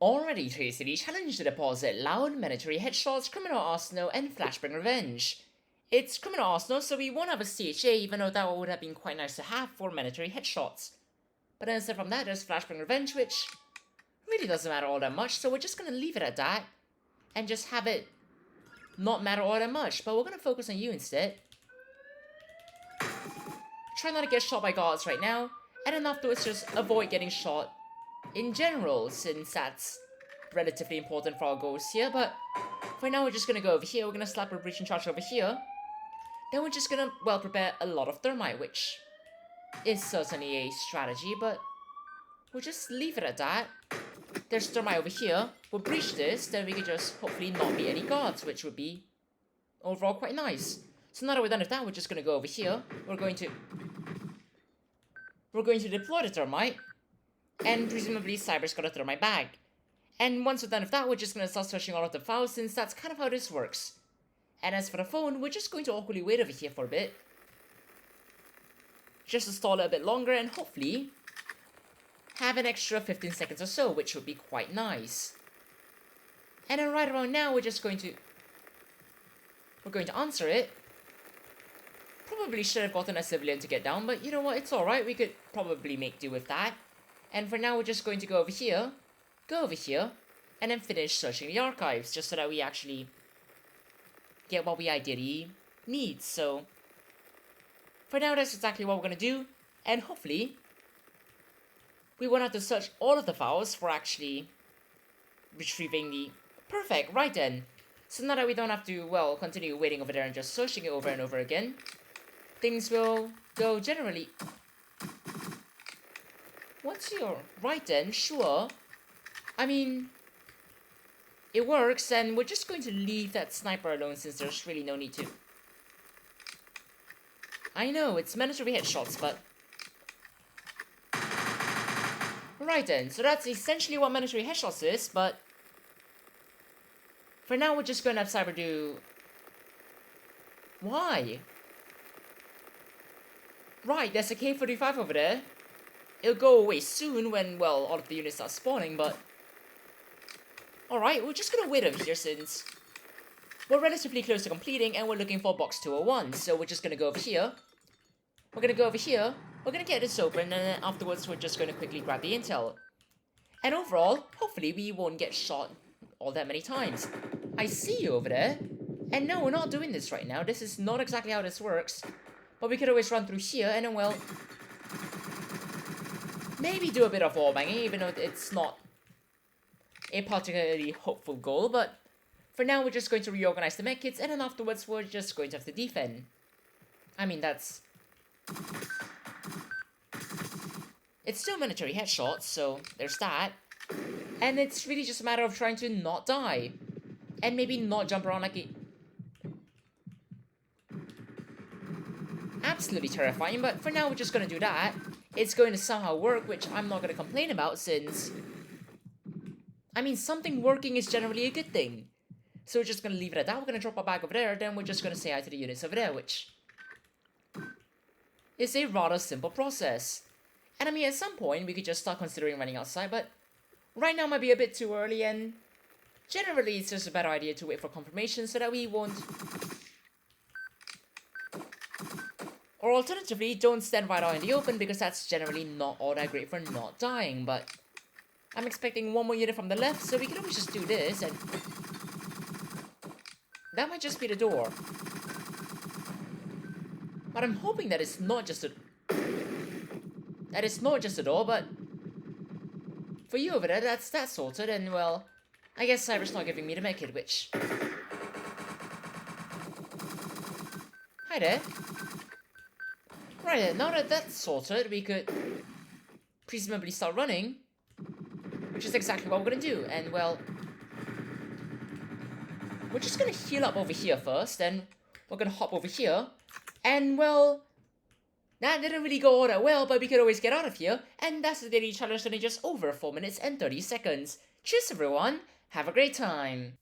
Already Tracy challenge the deposit, loud, mandatory headshots, criminal arsenal, and Flashbang Revenge. It's criminal arsenal, so we won't have a CHA, even though that would have been quite nice to have for mandatory headshots. But then aside from that, there's Flashbang Revenge, which really doesn't matter all that much, so we're just gonna leave it at that, and just have it not matter all that much, but we're gonna focus on you instead. Try not to get shot by guards right now, and then afterwards just avoid getting shot in general, since that's relatively important for our goals here. But for now, we're just gonna go over here, we're gonna slap a breaching charge over here. Then we're just gonna, well, prepare a lot of thermite, which is certainly a strategy, but we'll just leave it at that. There's thermite over here, we'll breach this, then we can just hopefully not be any guards, which would be overall quite nice. So now that we're done with that, we're just gonna go over here, we're going to deploy the thermite, and presumably Cyber's got a thermite bag. And once we're done with that, we're just gonna start searching all of the files, since that's kind of how this works. And as for the phone, we're just going to awkwardly wait over here for a bit, just to stall it a bit longer, and hopefully have an extra 15 seconds or so, which would be quite nice. And then right around now, we're going to answer it. Probably should have gotten a civilian to get down, but you know what, it's alright, we could probably make do with that. And for now, we're just going to go over here, and then finish searching the archives, just so that we actually get what we ideally need. So for now, that's exactly what we're going to do, and hopefully we won't have to search all of the files for actually retrieving the... Perfect, right then. So now that we don't have to, well, continue waiting over there and just searching it over and over again, things will go generally... What's your... Right then, sure. I mean, it works, and we're just going to leave that sniper alone since there's really no need to. I know, it's mandatory headshots, but... Right then, so that's essentially what mandatory headshots is, but... For now, we're just going to have Cyber do... Why? Right, there's a K-45 over there. It'll go away soon when, well, all of the units start spawning, but... Alright, we're just gonna wait over here since we're relatively close to completing and we're looking for box 201, so we're just gonna go over here. We're gonna get this open, and then afterwards we're just gonna quickly grab the intel. And overall, hopefully we won't get shot all that many times. I see you over there. And no, we're not doing this right now. This is not exactly how this works. But we could always run through here and then, well... maybe do a bit of wallbanging, even though it's not a particularly hopeful goal, but for now we're just going to reorganize the medkits, and then afterwards we're just going to have to defend. I mean, that's... It's still mandatory headshots, so there's that. And it's really just a matter of trying to not die. And maybe not jump around like a... Absolutely terrifying, but for now we're just gonna do that. It's going to somehow work, which I'm not gonna complain about since... I mean, something working is generally a good thing. So we're just gonna leave it at that. We're gonna drop our bag over there, then we're just gonna say hi to the units over there, which is a rather simple process. And I mean, at some point, we could just start considering running outside, but right now might be a bit too early, and generally it's just a better idea to wait for confirmation so that we won't... Or alternatively, don't stand right out in the open, because that's generally not all that great for not dying, but... I'm expecting one more unit from the left, so we can always just do this, and... That might just be the door. But I'm hoping that it's not just a... That it's not just a door, but... For you over there, that's sorted, and well... I guess Cyber's not giving me the medkit, which... Hi there. Right then, now that that's sorted, we could... presumably start running. Which is exactly what we're gonna do, and well... We're just gonna heal up over here first, then we're gonna hop over here, and well... That didn't really go all that well, but we could always get out of here, and that's the daily challenge that is just over 4 minutes and 30 seconds. Cheers everyone, have a great time!